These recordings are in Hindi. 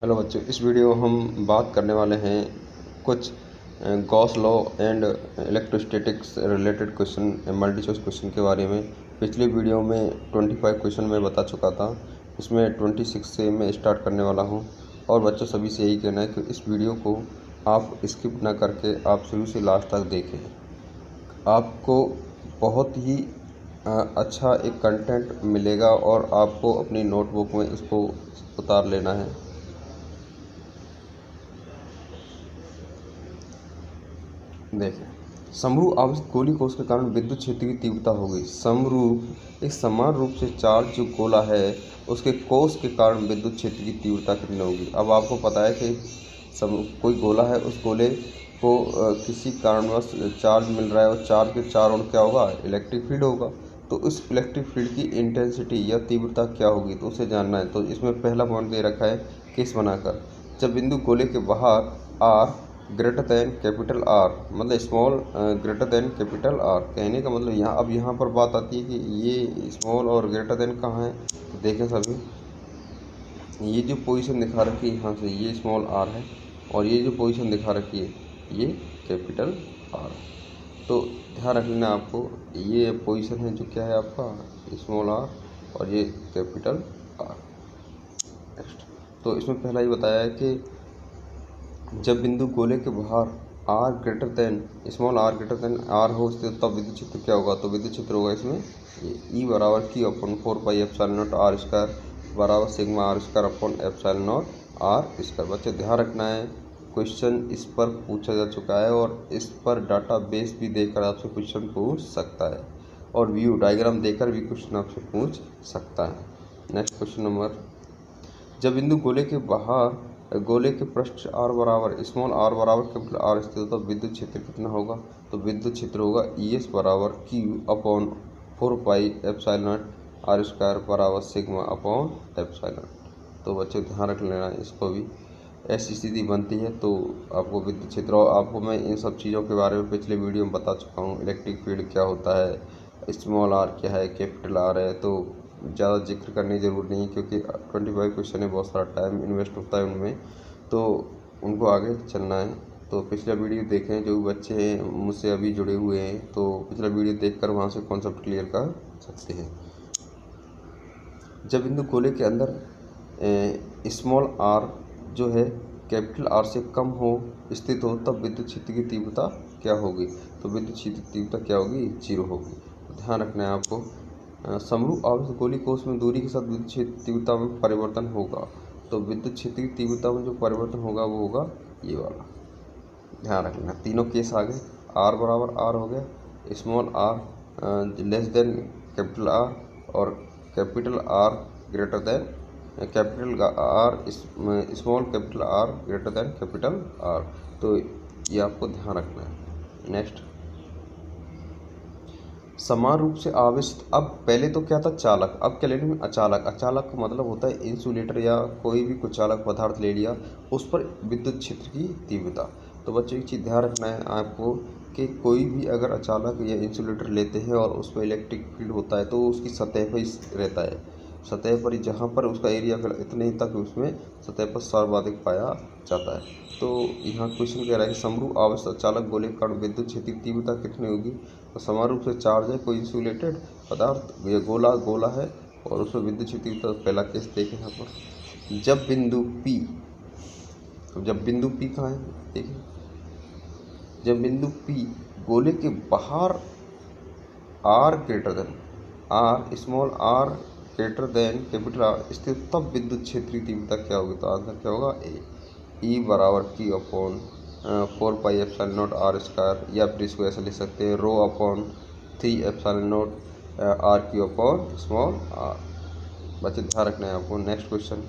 हेलो बच्चों, इस वीडियो हम बात करने वाले हैं कुछ Gauss law and electrostatics related question, multi choice question के बारे में। पिछले वीडियो में 25 क्वेश्चन मैं बता चुका था, इसमें 26 से मैं स्टार्ट करने वाला हूं। और बच्चों सभी से यही कहना है कि इस वीडियो को आप स्किप ना करके आप शुरू से लास्ट तक देखें। आपको बहुत ही अच्छा एक कंटेंट मिलेगा और आपको अपनी नोटबुक में इसको उतार लेना है। देखें, समरूप आवेशित गोली कोष के कारण विद्युत क्षेत्र की तीव्रता होगी। समरूप एक समान रूप से चार्ज जो गोला है उसके कोष के कारण विद्युत क्षेत्र की तीव्रता कितनी होगी। अब आपको पता है कि कोई गोला है, उस गोले को किसी कारणवश चार्ज मिल रहा है और चार्ज के चारों ओर क्या होगा, इलेक्ट्रिक फील्ड होगा। तो उस इलेक्ट्रिक फील्ड की इंटेंसिटी या तीव्रता क्या होगी, तो उसे जानना है। तो इसमें पहला पॉइंट दे रखा है केस बनाकर, जब बिंदु गोले के बाहर are greater than capital R, मतलब small greater than capital R. कहने का मतलब यहाँ पर बात आती है कि ये स्मॉल और ग्रेटर दैन कहाँ है। तो देखें सभी, ये जो पोजीशन दिखा रखी है यहाँ से, ये स्मॉल आर है, और ये जो पोजीशन दिखा रखी है ये कैपिटल आर। तो ध्यान रखना आपको, ये पोजीशन है जो क्या है आपका स्मॉल आर और ये कैपिटल आर। नेक्स्ट, तो इसमें पहला ही बताया है कि जब बिंदु गोले के बाहर are greater than small are greater than R हो तब विद्युत क्षेत्र क्या होगा। तो विद्युत क्षेत्र होगा इसमें ई बराबर Q upon 4 pi epsilon naught are square बराबर sigma R square upon epsilon naught are square. बच्चे ध्यान रखना है, क्वेश्चन इस पर पूछा जा चुका है और इस पर डाटा बेस भी देकर आपसे क्वेश्चन पूछ सकता है और व्यू डायग्राम देकर भी क्वेश्चन आपसे पूछ सकता है। नेक्स्ट क्वेश्चन नंबर, जब बिंदु गोले के बाहर गोले के पृष्ठ आर बराबर स्मॉल आर बराबर कैपिटल आर स्थित हो तो विद्युत क्षेत्र कितना होगा। तो विद्युत क्षेत्र होगा ES बराबर Q upon 4 pi epsilon naught are square बराबर सिग्मा अपॉन एप्सिलॉन। तो बच्चों ध्यान रख लेना इसको भी, ऐसी स्थिति बनती है तो आपको विद्युत क्षेत्र, और आपको मैं इन सब चीज़ों के बारे में पिछले वीडियो में बता चुका हूँ। इलेक्ट्रिक फील्ड क्या होता है, स्मॉल आर क्या है, कैपिटल आर है, तो ज़्यादा जिक्र करने की ज़रूरत नहीं है क्योंकि 25 क्वेश्चन है, बहुत सारा टाइम इन्वेस्ट होता है उनमें, तो उनको आगे चलना है। तो पिछला वीडियो देखें, जो बच्चे हैं मुझसे अभी जुड़े हुए हैं तो पिछला वीडियो देखकर वहाँ से कॉन्सेप्ट क्लियर कर सकते हैं। जब बिंदु गोले के अंदर स्मॉल आर जो है कैपिटल आर से कम हो स्थित हो तब विद्युत क्षेत्र की तीव्रता क्या होगी। तो विद्युत क्षेत्र की तीव्रता क्या होगी, 0 होगी। तो ध्यान रखना है आपको, समरूप आवेशित गोली कोष में दूरी के साथ विद्युत क्षेत्र तीव्रता में परिवर्तन होगा। तो विद्युत क्षेत्र की तीव्रता में जो परिवर्तन होगा वो होगा ये वाला। ध्यान रखना, तीनों केस आ गए, आर बराबर आर हो गया, small R less than capital R और capital R greater than capital R small capital R greater than capital R. तो ये आपको ध्यान रखना है। नेक्स्ट, समान रूप से आवेशित, अब पहले तो क्या था चालक, अब क्या लेने में अचालक। अचालक का मतलब होता है इंसुलेटर या कोई भी कुचालक पदार्थ ले लिया, उस पर विद्युत क्षेत्र की तीव्रता। तो बच्चों एक चीज़ ध्यान रखना है आपको कि कोई भी अगर अचालक या इंसुलेटर लेते हैं और उस पर इलेक्ट्रिक फील्ड होता है तो उसकी सतह पर ही रहता है, सतह पर, जहाँ पर उसका एरिया इतने ही तक उसमें सतह पर सर्वाधिक पाया जाता है। तो यहाँ क्वेश्चन कह रहा है कि समरूप आवेशित अचालक गोले के कारण विद्युत क्षेत्र की तीव्रता कितनी होगी। तो समान रूप से चार्ज है कोई इंसुलेटेड पदार्थ, ये गोला है और उसमें विद्युत क्षेत्र की, तो पहला केस देखें यहाँ पर, जब बिंदु P, तो जब बिंदु P कहाँ है देखिए, जब बिंदु P गोले के बाहर are greater than r small are greater than capital R स्थित तब विद्युत क्षेत्र की तीव्रता क्या होगी। तो आंसर क्या होगा, E बराबर Q upon 4 pi epsilon naught are square, या फिर इसको ऐसे लिख सकते हैं rho upon 3 epsilon naught r q upon small r. बच्चे ध्यान रखना है आपको। नेक्स्ट क्वेश्चन,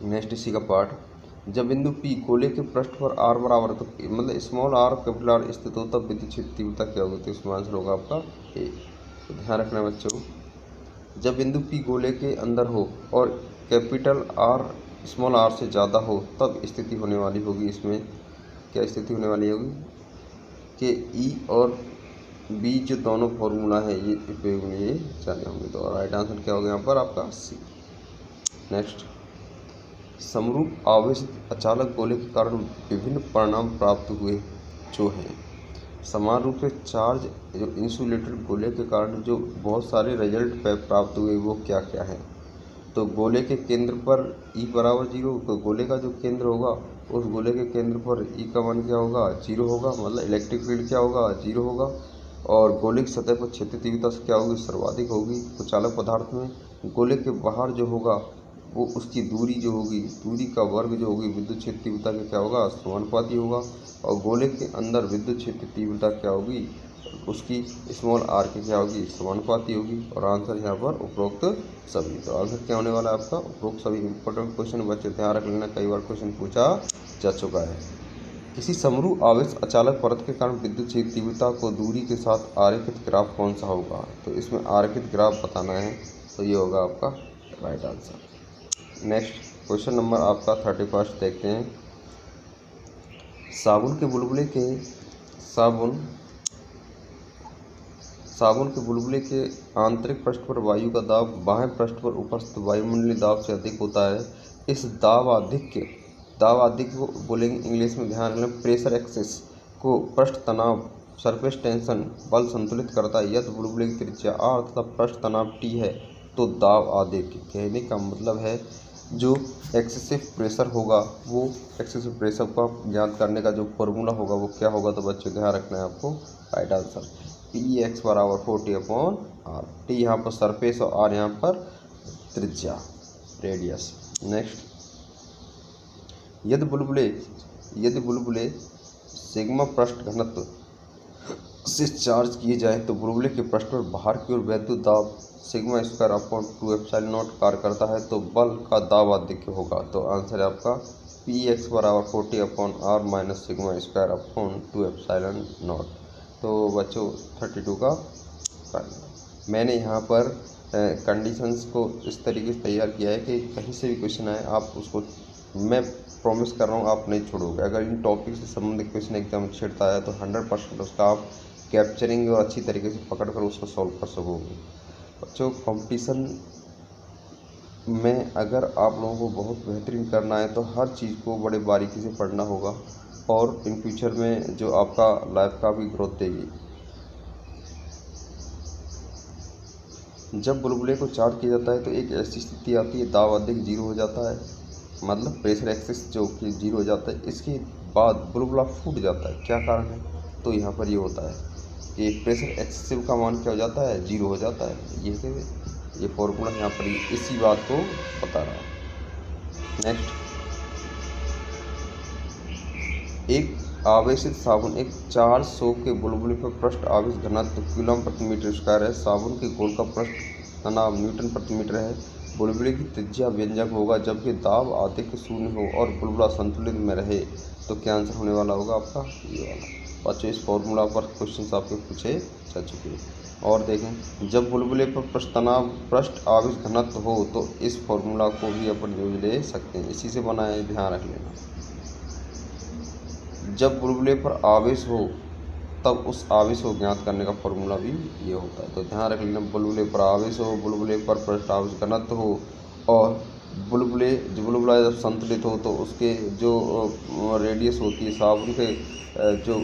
नेक्स्ट इसी का पार्ट, जब बिंदु P गोले के पृष्ठ पर R बराबर, तो मतलब स्मॉल आर कैपिटल आर स्थित हो तब विद्युत क्षेत्र तीव्रता क्या होगी। तो इसमें आंसर होगा आपका A। तो ध्यान रखना बच्चों, जब बिंदु P गोले के अंदर हो और कैपिटल R स्मॉल आर से ज़्यादा हो तब स्थिति होने वाली होगी, इसमें क्या स्थिति होने वाली होगी कि E और B जो दोनों फॉर्मूला है ये उपयोग में ये जाने होंगे। तो राइट आंसर क्या होगा यहाँ पर आपका C। नेक्स्ट, समरूप आवेशित अचालक गोले के कारण विभिन्न परिणाम प्राप्त हुए जो हैं। समान रूप से चार्ज जो इंसुलेटेड गोले के कारण जो बहुत सारे रिजल्ट प्राप्त हुए वो क्या क्या है। तो गोले के केंद्र पर E बराबर 0, तो गोले का जो केंद्र होगा उस गोले के केंद्र पर E का मान क्या होगा, 0 होगा, मतलब इलेक्ट्रिक फील्ड क्या होगा, 0 होगा। और गोले की सतह पर क्षेत्रीय तीव्रता से क्या होगी, सर्वाधिक होगी। तो चालक पदार्थ में गोले के बाहर जो होगा वो उसकी दूरी जो होगी, दूरी का वर्ग जो होगी विद्युत क्षेत्र तीव्रता के क्या होगा, समानुपाती होगा। और गोले के अंदर विद्युत क्षेत्र तीव्रता क्या होगी, उसकी स्मॉल आर की क्या होगी, समानुपाती होगी। और आंसर यहाँ पर उपरोक्त सभी। तो आंसर क्या होने वाला है आपका, उपरोक्त सभी। इंपॉर्टेंट क्वेश्चन बच्चे ध्यान रख लेना, कई बार क्वेश्चन पूछा जा चुका है। किसी समरूप आवेश अचालक परत के कारण विद्युत क्षेत्र तीव्रता को दूरी के साथ आरेखित ग्राफ कौन सा होगा। तो इसमें आरेखित ग्राफ बताना है, तो ये होगा आपका right answer. Next question number आपका 31 देखते हैं। साबुन के बुलबुले के आंतरिक पृष्ठ पर वायु का दाब बाह्य पृष्ठ पर उपस्थित वायुमंडलीय दाब से अधिक होता है। इस दाब आधिक्य को बोलेंगे इंग्लिश में, ध्यान रखना, प्रेशर एक्सेस को पृष्ठ तनाव सरफेस टेंशन बल संतुलित करता है। यदि बुलबुले की त्रिज्या r तथा पृष्ठ तनाव t है तो दाब आधिक्य। कहने का मतलब है जो एक्सेसिव प्रेशर होगा वो एक्सेसिव प्रेशर का ज्ञात करने का जो फॉर्मूला होगा वो क्या होगा। तो बच्चों ध्यान रखना है आपको, राइट आंसर Px बराबर 40/r। टी यहाँ पर सरफेस और आर यहाँ पर त्रिज्या, रेडियस। नेक्स्ट, यदि बुलबुले सिग्मा पृष्ठ घनत्व से चार्ज किए जाए तो बुलबुले के पृष्ठ पर बाहर की ओर वैद्युत दाब sigma square upon 2 epsilon not कार्य करता है, तो बल का दाब आधिक्य होगा। तो आंसर है आपका Px बराबर 40/r minus sigma square upon 2 epsilon not. तो बच्चों 32 का मैंने यहाँ पर कंडीशंस को इस तरीके से तैयार किया है कि कहीं से भी क्वेश्चन आए आप उसको, मैं प्रॉमिस कर रहा हूँ आप नहीं छोड़ोगे। अगर इन टॉपिक से संबंधित क्वेश्चन एग्जाम छिड़ता है तो 100% उसका आप कैप्चरिंग और अच्छी तरीके से पकड़ कर उसको सॉल्व कर सकोगे। बच्चों कंपटीशन में अगर आप लोगों को बहुत बेहतरीन करना है तो हर चीज़ को बड़े बारीकी से पढ़ना होगा और इन फ्यूचर में जो आपका लाइफ का भी ग्रोथ देगी। जब बुलबुले को चार्ज किया जाता है तो एक ऐसी स्थिति आती है दाब अधिक 0 हो जाता है, मतलब प्रेशर एक्सेस जो कि 0 हो जाता है। इसके बाद बुलबुला फूट जाता है, क्या कारण है। तो यहाँ पर ये होता है कि प्रेशर एक्सेसिव का मान क्या हो जाता है, 0 हो जाता है। ये फॉर्मूला यहाँ पर इसी बात को बता रहा है। नेक्स्ट, एक आवेशित साबुन एक 400 के बुलबुले पर पृष्ठ आवेश घनत्व कूलम प्रति मीटर स्क्वायर है। साबुन के गोल का पृष्ठ तनाव न्यूटन प्रति मीटर है। बुलबुले की त्रिज्या व्यंजक होगा जबकि दाब आधिक्य 0 हो और बुलबुला संतुलित में रहे। तो क्या आंसर होने वाला होगा आपका, ये वाला। बच्चों इस फॉर्मूला पर क्वेश्चन आपके पूछे जा चुके हैं। और देखें, जब बुलबुले पर पृष्ठ आवेश घनत्व हो तो इस फॉर्मूला को भी अपन यूज ले सकते हैं, इसी से बना है, ध्यान रख लेना। जब बुलबुले पर आवेश हो तब उस आवेश को ज्ञात करने का फॉर्मूला भी ये होता है। तो ध्यान रख लेना, बुलबुले पर आवेश हो, बुलबुले पर पृष्ठ आवेश घनत्व हो और बुलबुला जब संतुलित हो तो उसके जो रेडियस होती है साबुन के जो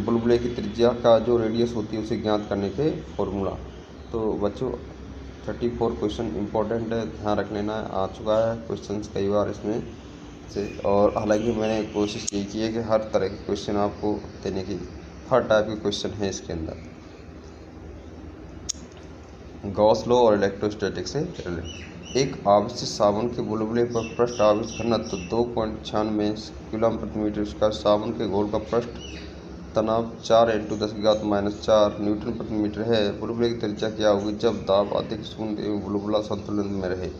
बुलबुले की त्रिज्या का जो रेडियस होती है उसे ज्ञात करने के फॉर्मूला। तो बच्चों 34 क्वेश्चन इंपॉर्टेंट है, ध्यान रख लेना है। आ चुका है क्वेश्चन कई बार इसमें से, और हालांकि मैंने कोशिश यही की है कि हर तरह के क्वेश्चन आपको देने की, हर टाइप के क्वेश्चन है इसके अंदर। गॉस लॉ और इलेक्ट्रोस्टैटिक से रिलेटेड। एक आवेशित साबुन के बुलबुले पर पृष्ठ आवेश घनत्व 2.96 कूलम प्रति मीटर स्क्वायर, साबुन के घोल का पृष्ठ तनाव 4 × 10⁻⁴ न्यूटन प्रति मीटर है। बुलबुले की त्रिज्या क्या होगी जब दाब अधिक 0 एवं बुलबुला संतुलन में रहे।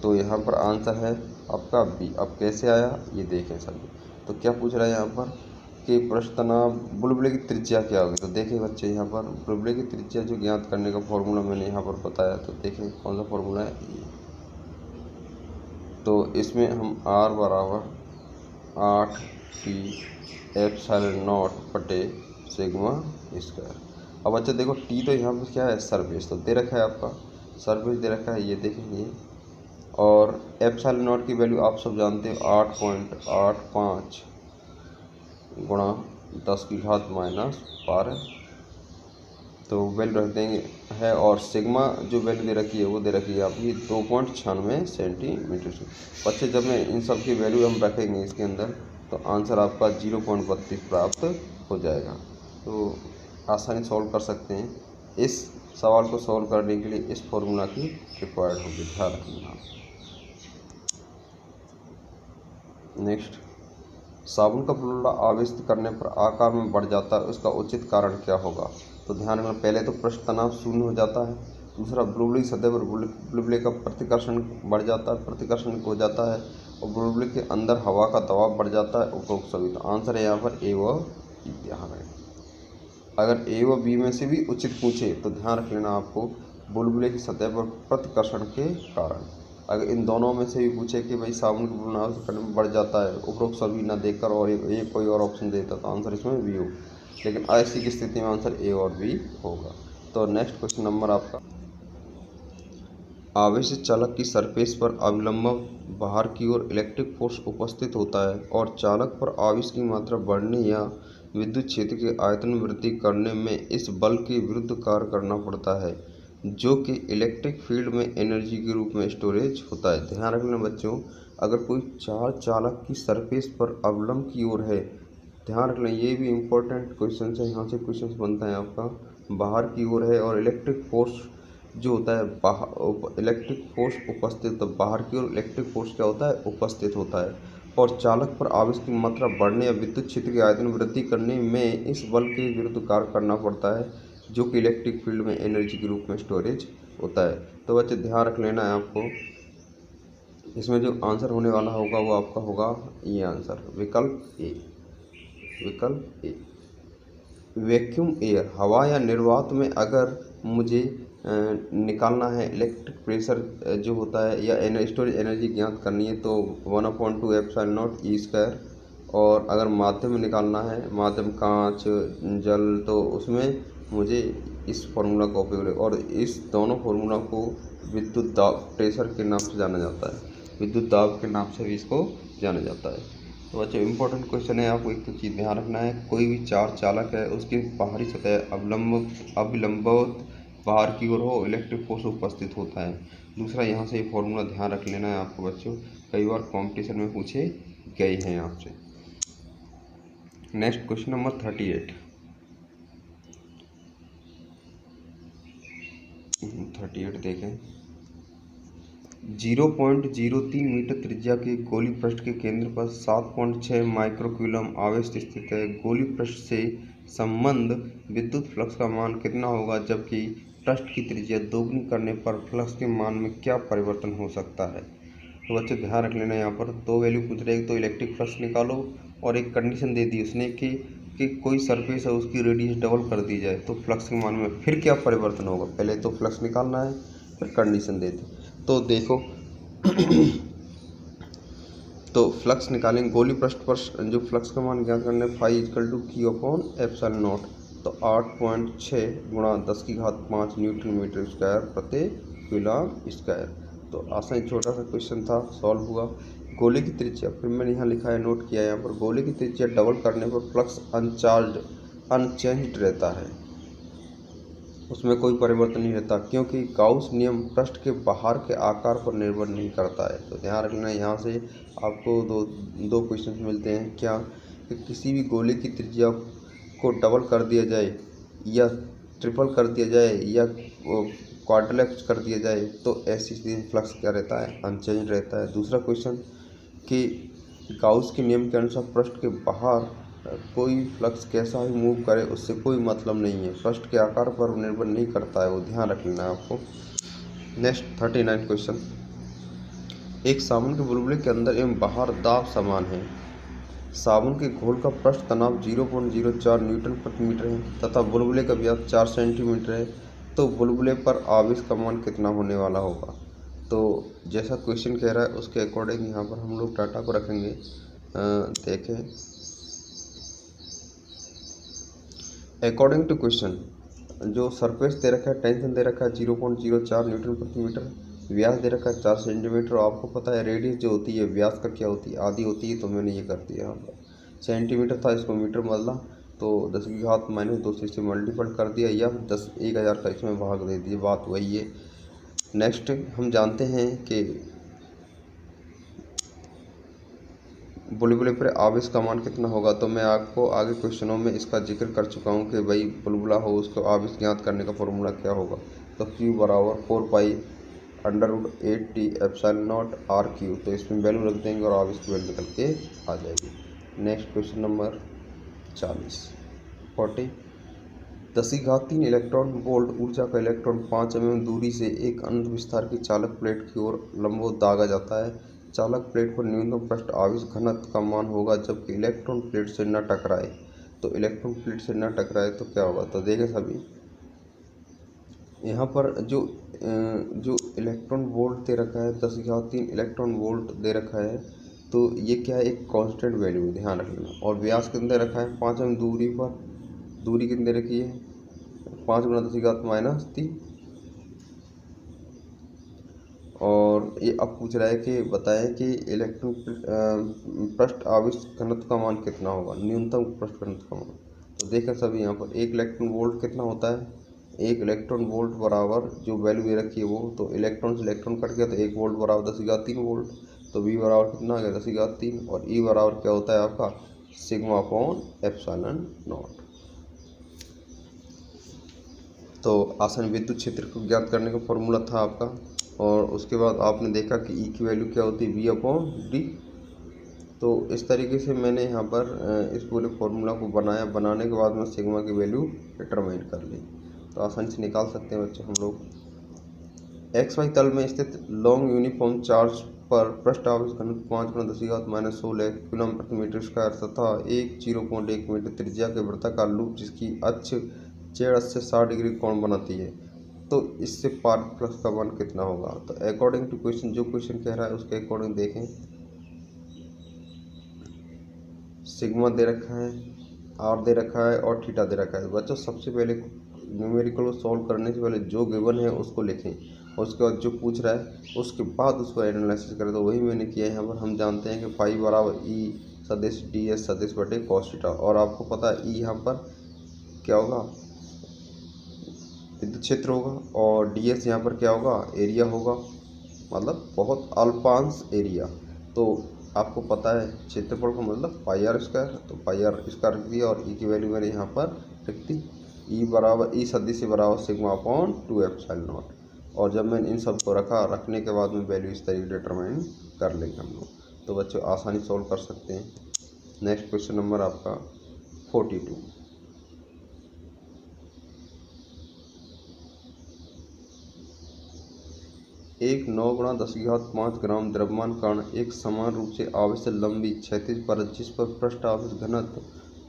तो यहाँ पर आंसर है आपका बी। अब कैसे आया ये देखें सभी। तो क्या पूछ रहा है यहाँ पर कि पृष्ठ तनाव बुलबुले की त्रिज्या क्या होगी। तो देखें बच्चे, यहाँ पर बुलबुले की त्रिज्या जो ज्ञात करने का फॉर्मूला मैंने यहाँ पर बताया। तो देखें कौन सा फॉर्मूला है ये। तो इसमें हम r बराबर 8T एप्सिलॉन नॉट बटे सिग्मा स्क्वायर। अब बच्चे देखो T तो यहाँ पर क्या है, सरफेस तो दे रखा है, आपका सरफेस दे रखा है, ये देखेंगे और एप्सिलॉन नॉट की वैल्यू आप सब जानते हो 8.85 गुणा 10⁻⁻12, तो वैल्यू रख देंगे है। और सिग्मा जो वैल्यू दे रखी है वो दे रखी है आपकी 2.96 सेंटीमीटर। बच्चे जब मैं इन सब की वैल्यू हम रखेंगे इसके अंदर तो आंसर आपका 0.32 प्राप्त हो जाएगा। तो आसानी सॉल्व कर सकते हैं। इस सवाल को सॉल्व करने के लिए इस फॉर्मूला की रिक्वायर्ड होगी, ध्यान रखना। नेक्स्ट, साबुन का बुलबुला आवेशित करने पर आकार में बढ़ जाता है, उसका उचित कारण क्या होगा? तो ध्यान रखना, पहले तो पृष्ठ तनाव शून्य हो जाता है। दूसरा, बुलबुले की सतह पर बुलबुले का प्रतिकर्षण बढ़ जाता है, प्रतिकर्षण हो जाता है। और बुलबुले के अंदर हवा का दबाव बढ़ जाता है। उपरोक्त सभी, तो आंसर है यहाँ पर ए व बी। ध्यान रखें, अगर ए व बी में से भी उचित पूछे तो ध्यान रख लेना आपको बुलबुले की सतह पर प्रतिकर्षण के कारण। अगर इन दोनों में से भी पूछे कि भाई साबुन की बुलबुला करने में बढ़ जाता है, उपरोक्त सभी न देखकर और एक कोई और ऑप्शन देता तो आंसर इसमें बी हो, लेकिन ऐसी की स्थिति में आंसर ए और बी होगा। तो नेक्स्ट क्वेश्चन नंबर आपका, आवेशित चालक की सरफेस पर अविलंब बाहर की ओर इलेक्ट्रिक फोर्स उपस्थित होता है और चालक पर आवेश की मात्रा बढ़ने या विद्युत क्षेत्र के आयतन में वृद्धि करने में इस बल के विरुद्ध कार्य करना पड़ता है, जो कि इलेक्ट्रिक फील्ड में एनर्जी के रूप में स्टोरेज होता है। ध्यान रखना बच्चों, अगर कोई चालक की सरफेस पर अवलंब की ओर है, ध्यान रखना ये भी इम्पोर्टेंट क्वेश्चन है। यहाँ से क्वेश्चन बनता है आपका, बाहर की ओर है और इलेक्ट्रिक फोर्स जो होता है इलेक्ट्रिक फोर्स उपस्थित, तो बाहर की ओर इलेक्ट्रिक फोर्स क्या होता है? उपस्थित होता है। और चालक पर आवेश की मात्रा बढ़ने या विद्युत क्षेत्र के आयतन वृद्धि करने में इस बल के विरुद्ध कार्य करना पड़ता है, जो कि इलेक्ट्रिक फील्ड में एनर्जी के रूप में स्टोरेज होता है। तो बच्चे ध्यान रख लेना है आपको, इसमें जो आंसर होने वाला होगा वो आपका होगा ये आंसर, विकल्प ए। विकल्प ए, वैक्यूम एयर, हवा या निर्वात में अगर मुझे निकालना है इलेक्ट्रिक प्रेशर जो होता है या स्टोरेज एनर्जी ज्ञात करनी है तो 1/2 एप्सिलॉन नॉट ई स्क्वायर। और अगर माध्यम में निकालना है, माध्यम कांच जल, तो उसमें मुझे इस फॉर्मूला का उपयोग है। और इस दोनों फार्मूला को विद्युत दाब प्रेशर के नाम से जाना जाता है, विद्युत दाब के नाम से भी इसको जाना जाता है। तो बच्चों इम्पोर्टेंट क्वेश्चन है, आपको एक तो चीज़ ध्यान रखना है, कोई भी चालक है उसकी बाहरी सतह अविलंबित बाहर की ओर हो, इलेक्ट्रिक फोर्स उपस्थित होता है। दूसरा, यहाँ से ये फॉर्मूला ध्यान रख लेना है आपको बच्चों, कई बार कंपटीशन में पूछे गए हैं आपसे। नेक्स्ट क्वेश्चन नंबर 38 देखें। 0.03 मीटर त्रिज्या के गोली पृष्ठ के केंद्र पर 7.6 माइक्रोकूलम आवेश स्थित है। गोली पृष्ठ से संबंध विद्युत फ्लक्स का मान कितना होगा, जबकि पृष्ठ की त्रिज्या दोगुनी करने पर फ्लक्स के मान में क्या परिवर्तन हो सकता है? तो बच्चे ध्यान रख लेना, यहाँ पर दो वैल्यू पूछ रहे हैं, तो इलेक्ट्रिक फ्लक्स निकालो और एक कंडीशन दे दी उसने कि कोई सरफेस है उसकी रेडियस डबल कर दी जाए तो फ्लक्स के मान में फिर क्या परिवर्तन होगा। पहले तो फ्लक्स निकालना है, फिर कंडीशन दे दी। तो देखो तो फ्लक्स निकालेंगे, गोली पृष्ठ पर जो फ्लक्स का मान ज्ञात करने, φ=Q/ε0। तो 8.6 गुणा 10⁵5 न्यूटन मीटर स्क्वायर प्रति कूलम स्क्वायर। तो आसान छोटा सा क्वेश्चन था, सॉल्व हुआ। गोले की त्रिज्या, फिर मैंने यहाँ लिखा है, नोट किया है यहाँ पर, गोले की त्रिज्या डबल करने पर फ्लक्स अनचेंज्ड रहता है, उसमें कोई परिवर्तन नहीं रहता, क्योंकि गाउस नियम पृष्ठ के बाहर के आकार पर निर्भर नहीं करता है। तो ध्यान रखना, यहाँ से आपको दो क्वेश्चन मिलते हैं, क्या कि किसी भी गोले की त्रिज्या को डबल कर दिया जाए या ट्रिपल कर दिया जाए या क्वाड्रप्लेक्स कर दिया जाए तो ऐसी स्थिति में फ्लक्स क्या रहता है? अनचेंज रहता है। दूसरा क्वेश्चन कि गाउस के नियम के अनुसार पृष्ठ के बाहर कोई फ्लक्स कैसा भी मूव करे उससे कोई मतलब नहीं है, पृष्ठ के आकार पर निर्भर नहीं करता है, वो ध्यान रख लेना है आपको। नेक्स्ट 39 क्वेश्चन, एक साबुन के बुलबुले के अंदर एवं बाहर दाब समान है। साबुन के घोल का पृष्ठ तनाव 0.04 न्यूटन प्रति मीटर है तथा बुलबुले का व्यास 4 सेंटीमीटर है, तो बुलबुले पर आवेश का मान कितना होने वाला होगा? तो जैसा क्वेश्चन कह रहा है उसके अकॉर्डिंग यहाँ पर हम लोग डाटा को रखेंगे। देखें, अकॉर्डिंग टू क्वेश्चन जो सरफेस दे रखा है, टेंशन दे रखा है 0.04 न्यूटन प्रति मीटर, व्यास दे रखा है 4 सेंटीमीटर, और आपको पता है रेडियस जो होती है व्यास का क्या होती है, आधी होती है, तो मैंने ये कर दिया यहाँ पर। सेंटीमीटर था, इसको मीटर बदला, तो 10⁻⁻2 से इसे मल्टीपल कर दिया, या 1000 का इसमें भाग दे दिया, बात वही है। नेक्स्ट हम जानते हैं कि बुलबुले पर आवेश का मान कितना होगा। तो मैं आपको आगे क्वेश्चनों में इसका जिक्र कर चुका हूँ कि भाई बुलबुला हो उसको आवेश ज्ञात करने का फॉर्मूला क्या होगा। तो Q बराबर 4π√8T∈0 R⁻, तो इसमें वैल्यू रख देंगे और आवेश की वैल्यू निकल के आ जाएगी। Next question number 40 10⁻³ electron volt ऊर्जा का इलेक्ट्रॉन 5 mm दूरी से एक अनंत विस्तार की चालक प्लेट की ओर लंबवत दागा जाता है। चालक प्लेट पर न्यूनतम पृष्ठ आवेश घनत्व का मान होगा जबकि इलेक्ट्रॉन प्लेट से न टकराए। तो इलेक्ट्रॉन प्लेट से न टकराए तो क्या होगा। तो देखें सभी, यहाँ पर जो इलेक्ट्रॉन वोल्ट दे रखा है 10⁻³ इलेक्ट्रॉन वोल्ट दे रखा है, तो ये क्या है, एक कांस्टेंट वैल्यू है, ध्यान रख लेना। और व्यास कितना दे रखा है 5 mm दूरी पर, दूरी कितनी दे रखी है 5 × 10⁻³ और ये अब पूछ रहा है कि बताएं कि इलेक्ट्रॉन पृष्ठ आवेश घनत्व का मान कितना होगा, न्यूनतम पृष्ठ घनत्व का मान। तो देखें सभी, यहाँ पर 1 इलेक्ट्रॉन वोल्ट कितना होता है, 1 इलेक्ट्रॉन वोल्ट बराबर जो वैल्यू दे रखी है वो, तो इलेक्ट्रॉन से इलेक्ट्रॉन कट गया तो 1 वोल्ट बराबर 10⁻³ वोल्ट, तो V बराबर कितना आ गया 10⁻³ और E बराबर क्या होता है आपका σ/ε0। तो आसन विद्युत क्षेत्र को ज्ञात करने का फॉर्मूला था आपका। और उसके बाद आपने देखा कि E की वैल्यू क्या होती है V/D। तो इस तरीके से मैंने यहाँ पर इस पूरे फॉर्मूला को बनाया, बनाने के बाद में सिग्मा की वैल्यू डिटरमाइन कर ली। तो आसानी से निकाल सकते हैं बच्चों हम लोग। XY तल में स्थित लॉन्ग यूनिफॉर्म चार्ज पर पृष्ठ आवेश घनत्व 5 × 10⁻16 कूलम प्रति मीटर स्क्वायर तथा 0.1 मीटर त्रिज्या के वृत्ताकार लूप जिसकी अक्ष z अक्ष से 60 डिग्री कोण बनाती है, तो इससे पार्क फ्लक्स का मान कितना होगा। तो अकॉर्डिंग टू क्वेश्चन, जो क्वेश्चन कह रहा है उसके अकॉर्डिंग देखें, सिग्मा दे रखा है, आर दे रखा है और थीटा दे रखा है। बच्चों सबसे पहले न्यूमेरिकल को सॉल्व करने से पहले जो गिवन है उसको लिखें और उसके बाद जो पूछ रहा है उसके बाद उसको एनालिसिस करें। तो वही मैंने किया है। यहाँ पर हम जानते हैं कि फाई बराबर E सदिश DS सदिश बटे cos थीटा, और आपको पता है E यहाँ पर क्या होगा, विद्युत क्षेत्र होगा, और DS यहाँ पर क्या होगा, एरिया होगा, मतलब बहुत अल्पांश एरिया। तो आपको पता है क्षेत्रफल का मतलब πr², तो πr² रख दिया और E की वैल्यू मैंने यहाँ पर रख दी। E बराबर E सदिश से बराबर σ/2ε0। और जब मैंने इन सब को रखने के बाद में वैल्यू इस तरीके डिटरमाइन कर लेंगे हम लोग। तो बच्चों आसानी सॉल्व कर सकते हैं। नेक्स्ट क्वेश्चन नंबर आपका 42। एक 9 × 10⁻5 ग्राम द्रव्यमान कण एक समान रूप से आवेश से लंबी क्षैतिज परत जिस पर पृष्ठ आवेश घनत्व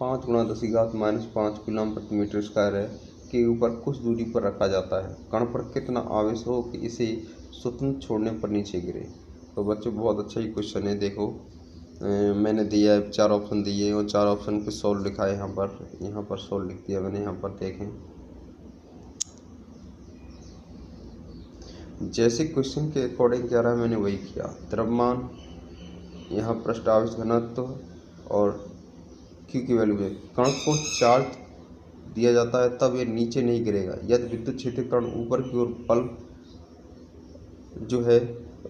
5 × 10⁻⁵ कूलम प्रति मीटर स्क्वायर है के ऊपर कुछ दूरी पर रखा जाता है। कण पर कितना आवेश हो कि इसे स्वतंत्र छोड़ने पर नीचे गिरे। तो बच्चों बहुत अच्छा ही क्वेश्चन है। देखो मैंने दिया है 4 ऑप्शन दिए हैं और 4 ऑप्शन पे सोल्व लिखा है। यहाँ पर सोल्व लिख दिया मैंने। यहाँ पर देखें, जैसे क्वेश्चन के अकॉर्डिंग क्या रहा है मैंने वही किया। द्रव्यमान, यहाँ पृष्ठ आवेश घनत्व और Q की वैल्यू है। कण को चार्ज दिया जाता है तब ये नीचे नहीं गिरेगा यदि विद्युत क्षेत्र कण ऊपर की ओर बल जो है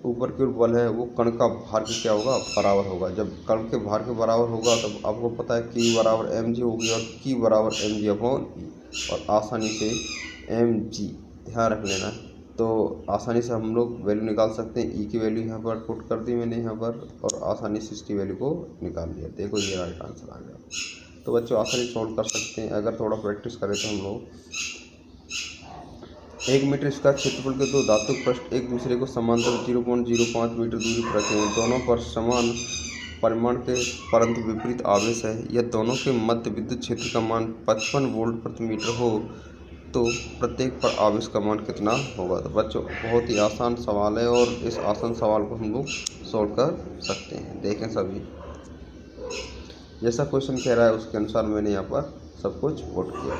ऊपर की ओर बल है वो कण का भार के क्या होगा, बराबर होगा। जब कण के भार के बराबर होगा तब आपको पता है Q बराबर mg होगी और Q बराबर mg/E, और आसानी से mg ध्यान रख लेना। तो आसानी से हम लोग वैल्यू निकाल सकते हैं। E की वैल्यू यहाँ पर पुट कर दी मैंने यहाँ पर, और आसानी से इसकी वैल्यू को निकाल लिया। देखो ये राइट आंसर आ गया। तो बच्चों आसानी सॉल्व कर सकते हैं अगर थोड़ा प्रैक्टिस करें तो हम लोग। 1 मीटर स्क्वायर क्षेत्रफल के 2 धातु पृष्ठ एक दूसरे को समांतर 0.05 मीटर दूरी पर रखे हैं। दोनों पर समान परिमाण के परंतु विपरीत आवेश है। यह दोनों के मध्य विद्युत क्षेत्र का मान 55 वोल्ट प्रति मीटर हो तो प्रत्येक पर आवेश का मान कितना होगा। तो बच्चों बहुत ही आसान सवाल है और इस आसान सवाल को हम लोग सॉल्व कर सकते हैं। देखें सभी, जैसा क्वेश्चन कह रहा है उसके अनुसार मैंने यहाँ पर सब कुछ पुट किया।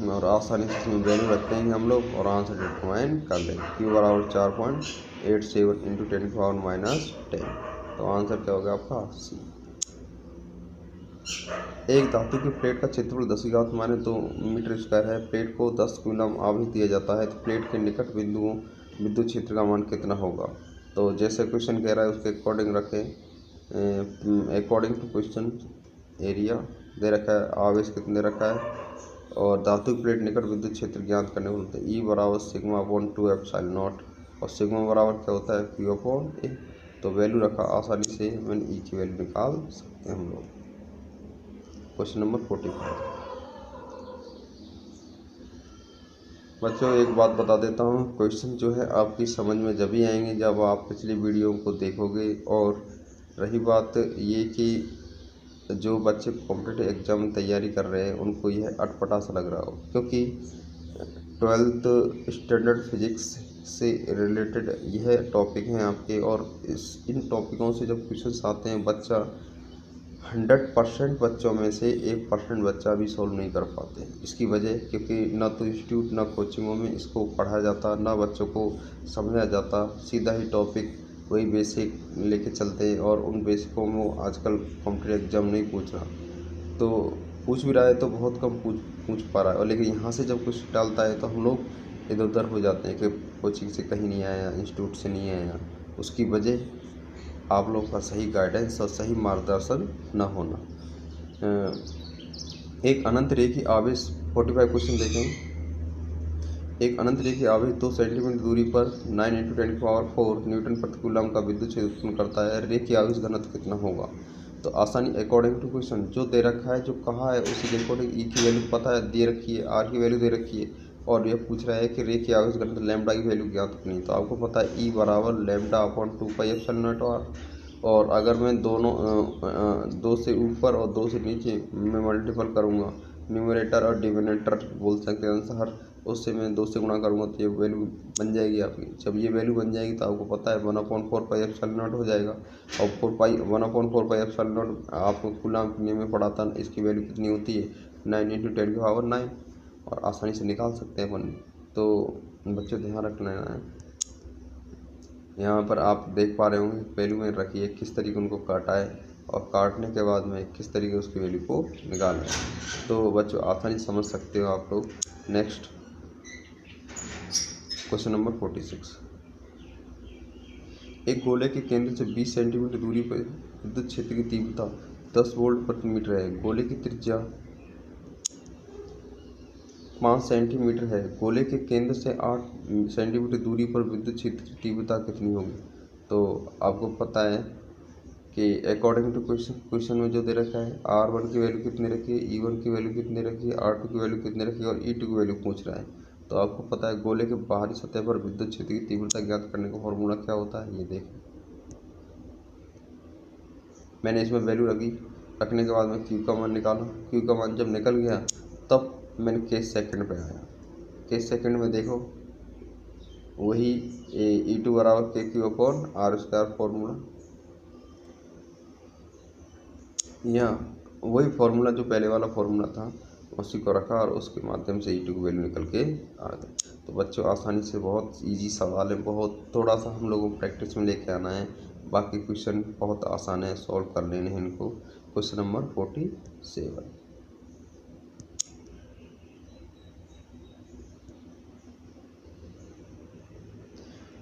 और आसानी से इसमें वैल्यू रख देंगे हम लोग और आंसर डिटरमाइन कर लेंगे। क्यू बराबर 4.87 इंटू 10⁻⁻10। तो आंसर क्या होगा आपका सी। एक धातु की प्लेट का क्षेत्रफल 10⁻²मीटर स्क्वायर है। प्लेट को 10 कूलम आवेश दिया जाता है तो प्लेट के निकट बिंदुओं विद्युत क्षेत्र का मान कितना होगा। तो जैसे क्वेश्चन कह रहा है उसके अकॉर्डिंग रखें। अकॉर्डिंग टू क्वेश्चन एरिया दे रखा है, आवेश कितना दे रखा है और धातु की प्लेट निकट विद्युत क्षेत्र ज्ञात करने को बोलते हैं। ई बराबर σ/2ε0 और सिग्मा बराबर क्या होता है Q/A। तो वैल्यू रखा, आसानी से मैंने ई की वैल्यू निकाल सकते हैं हम लोग। Question number 45। बच्चों एक बात बता देता हूँ, क्वेश्चन जो है आपकी समझ में जब ही आएंगे जब आप पिछली वीडियो को देखोगे। और रही बात ये कि जो बच्चे कॉम्पिटिटिव एग्जाम में तैयारी कर रहे हैं उनको यह अटपटा सा लग रहा हो, क्योंकि 12th स्टैंडर्ड फिजिक्स से रिलेटेड यह टॉपिक हैं आपके। और इन टॉपिकों से जब क्वेश्चन आते हैं बच्चा 100% बच्चों में से 1% बच्चा भी सॉल्व नहीं कर पाते। इसकी वजह क्योंकि ना तो इंस्टीट्यूट ना कोचिंगों में इसको पढ़ाया जाता, ना बच्चों को समझाया जाता। सीधा ही टॉपिक वही बेसिक लेके चलते हैं और उन बेसिकों में आजकल कॉम्पिटिटिव एग्जाम नहीं पूछ रहा, तो पूछ भी रहा है तो बहुत कम पूछ पा रहा है। और लेकिन यहाँ से जब कुछ डालता है तो हम लोग इधर उधर हो जाते हैं कि कोचिंग से कहीं नहीं आया, इंस्टीट्यूट से नहीं आया। उसकी वजह आप लोगों का सही गाइडेंस और सही मार्गदर्शन न होना। एक अनंत रेखी आवेश 45 क्वेश्चन देखें। एक अनंत रेखी आवेश 2 सेंटीमीटर दूरी पर 9 × 10⁴ न्यूटन प्रति कूलम का विद्युत क्षेत्र उत्पन्न करता है। रेखी आवेश घनत्व कितना होगा। तो आसानी अकॉर्डिंग टू क्वेश्चन जो दे रखा है, जो कहा है उसी के अकॉर्डिंग ई की वैल्यू पता है दे रखी है, आर की वैल्यू दे रखी है और यह पूछ रहा है कि रेखी आवेश घनत्व लैम्डा की वैल्यू ज्ञात करनी है। तो आपको पता है ई बराबर λ/2πε0। और अगर मैं दोनों 2 से ऊपर और 2 से नीचे मैं मल्टीपल करूँगा, न्यूमरेटर और डिनोमिनेटर बोल सकते हैं आंसर, उससे मैं 2 से गुणा करूँगा तो ये वैल्यू बन जाएगी आपकी। जब ये वैल्यू बन जाएगी तो आपको पता है 1/4πε0 हो जाएगा। और 1/4πε0 आपको कूलम के नियम में पढ़ा था, इसकी वैल्यू कितनी होती है 9 × 10⁹ और आसानी से निकाल सकते हैं अपन। तो बच्चों ध्यान रखना है, यहाँ पर आप देख पा रहे होंगे वैल्यू में रखी है, किस तरीके उनको काटा है और काटने के बाद में किस तरीके उसकी वैल्यू को निकालना है। तो बच्चों आसानी समझ सकते हो आप लोग। Next question number 46। एक गोले के केंद्र से 20 सेंटीमीटर दूरी पर विद्युत क्षेत्र की तीव्रता 10 वोल्ट प्रति मीटर है। गोले की त्रिज्या 5 सेंटीमीटर है। गोले के केंद्र से 8 सेंटीमीटर दूरी पर विद्युत क्षेत्र की तीव्रता कितनी होगी। तो आपको पता है कि अकॉर्डिंग टू क्वेश्चन में जो दे रखा है R1 की वैल्यू कितनी रखी है, E1 की वैल्यू कितनी रखी है, R2 की वैल्यू कितनी रखी है और E2 की वैल्यू पूछ रहा है। तो आपको पता है गोले के बाहरी सतह पर विद्युत क्षेत्र की तीव्रता ज्ञात करने का फॉर्मूला क्या होता है। ये देखो मैंने इसमें वैल्यू रखने के बाद में Q का मान निकाला। Q का मान जब निकल गया तब मैंने केस सेकंड पे आया। केस सेकंड में देखो वही E2 बराबर KQ/R² फॉर्मूला, यहाँ वही फार्मूला जो पहले वाला फार्मूला था उसी को रखा और उसके माध्यम से E2 की वैल्यू निकल के आ गई। तो बच्चों आसानी से बहुत इजी सवाल है, बहुत थोड़ा सा हम लोगों को प्रैक्टिस में लेके आना है। बाकी क्वेश्चन बहुत आसान है, सॉल्व कर लेने हैं इनको। Question number 47।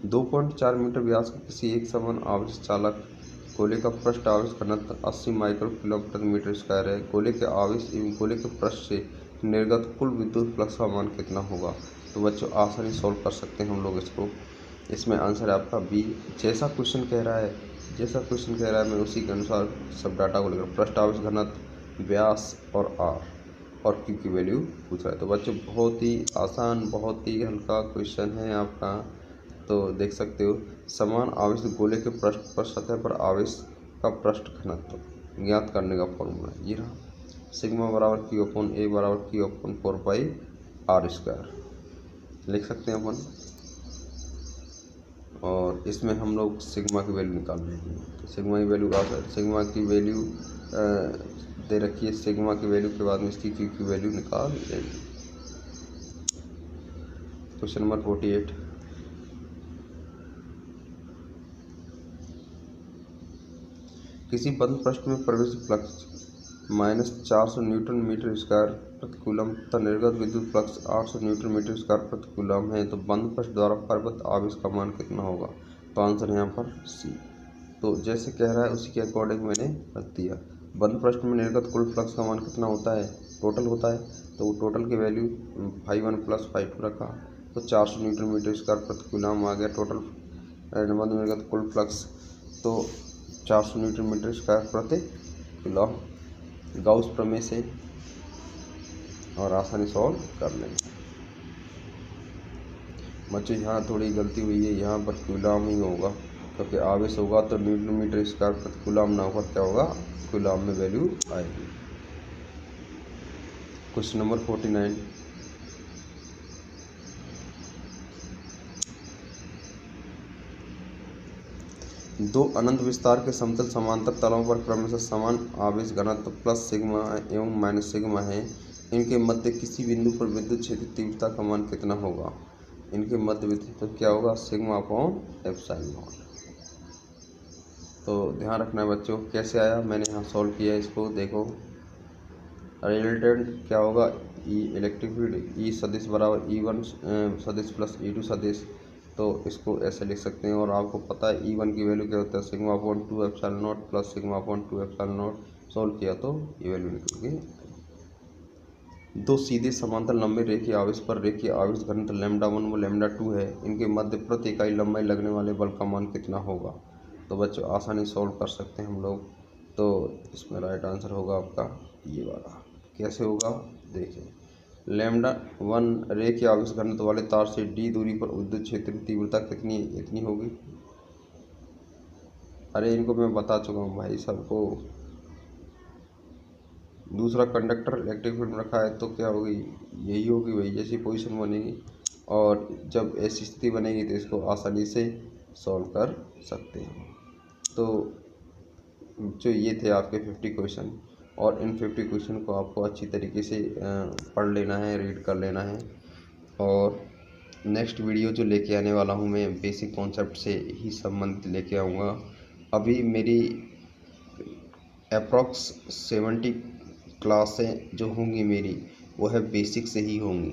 2.4 मीटर व्यास का किसी एक समान आवेश चालक गोले का पृष्ठ आवेश घनत्व 80 माइक्रो कूलम प्रति मीटर स्क्वायर है। गोले के आवेश एवं गोले के पृष्ठ से निर्गत कुल विद्युत फ्लक्स का मान कितना होगा। तो बच्चों आसानी सॉल्व कर सकते हैं हम लोग इसको। इसमें आंसर है आपका बी। जैसा क्वेश्चन कह रहा है मैं उसी के अनुसार सब डाटा को लेकर पृष्ठ आवेश घनत्व, व्यास और आर और क्यू की वैल्यू पूछ रहा है। तो बच्चों बहुत ही आसान, बहुत ही हल्का क्वेश्चन है आपका। तो देख सकते हो समान आवेश गोले के पृष्ठ पर सतह पर आवेश का पृष्ठ घनत्व ज्ञात करने का फॉर्मूला ये रहा। सिग्मा बराबर Q/A बराबर Q/4πr² लिख सकते हैं अपन। और इसमें हम लोग सिग्मा की वैल्यू निकाल लेंगे। तो सिग्मा की वैल्यू दे रखी है। सिग्मा की वैल्यू के बाद में इसकी Q की वैल्यू निकाल लेंगे। Question number 48। किसी बंद पृष्ठ में प्रवेश फ्लक्स -400 न्यूटन मीटर स्क्वायर प्रति कूलम तथा निर्गत विद्युत फ्लक्स 800 न्यूटन मीटर स्क्वायर प्रति कूलम है, तो बंद पृष्ठ द्वारा परिवर्तित आवेश का मान कितना होगा? तो आंसर यहाँ पर सी। तो जैसे कह रहा है उसी के अकॉर्डिंग मैंने रख दिया। बंद पृष्ठ में निर्गत कुल फ्लक्स का मान कितना होता है? टोटल होता है, तो टोटल की वैल्यू ∅1 + ∅2 रखा, तो 400 न्यूटन मीटर स्क्वायर प्रति कूलम आ गया टोटल बंद निर्गत कुल फ्लक्स, तो 400 न्यूटन मीटर स्क्वायर प्रति कूलम गाउस प्रमेय से और आसानी सॉल्व कर लेंगे। बच्चों यहाँ थोड़ी गलती हुई है, यहाँ पर कूलम ही होगा, क्योंकि आवेश होगा तो न्यूटन मीटर स्क्वायर प्रति कूलम ना होकर क्या होगा? कूलम में वैल्यू आएगी। Question number 49। दो अनंत विस्तार के समतल समांतर तलों पर क्रमशः समान आवेश घनत्व प्लस सिग्मा एवं माइनस सिग्मा है। इनके मध्य किसी बिंदु पर विद्युत क्षेत्र तीव्रता का मान कितना होगा? इनके मध्य विद्युत तो क्या होगा? σ/ε0। तो ध्यान रखना बच्चों, कैसे आया मैंने यहाँ सॉल्व किया इसको। देखो रिजल्टेंट क्या होगा? ई इलेक्ट्रिक फील्ड ई सदिश बराबर E1 सदिश प्लस E2 सदिश, तो इसको ऐसे लिख सकते हैं। और आपको पता है E1 की वैल्यू क्या होता है? σ/2ε0 प्लस σ/2ε0। सॉल्व किया तो ये वैल्यू निकल गई। दो सीधे समांतर लंबे रेखीय आवेश पर रेखीय आवेश घनत्व λ1 व λ2 है। इनके मध्य प्रति इकाई लंबाई लगने वाले बल का मान कितना होगा? तो बच्चों आसानी सॉल्व कर सकते हैं हम लोग। तो इसमें राइट आंसर होगा आपका ये वाला। कैसे होगा देखिए, λ1 रेखीय आवेश घनत्व वाले तार से d दूरी पर विद्युत क्षेत्र की तीव्रता कितनी? इतनी होगी। अरे इनको मैं बता चुका हूँ भाई सबको। दूसरा कंडक्टर इलेक्ट्रिक फील्ड में रखा है, तो क्या होगी? यही होगी भाई, जैसी पोजीशन बनेगी। और जब ऐसी स्थिति बनेगी तो इसको आसानी से सॉल्व कर सकते हैं। तो जो ये थे आपके 50 क्वेश्चन, और इन 50 क्वेश्चन को आपको अच्छी तरीके से पढ़ लेना है, रीड कर लेना है। और नेक्स्ट वीडियो जो लेके आने वाला हूँ मैं बेसिक कॉन्सेप्ट से ही संबंधित लेके आऊँगा। अभी मेरी अप्रॉक्स 70 क्लासें जो होंगी मेरी, वो है बेसिक से ही होंगी।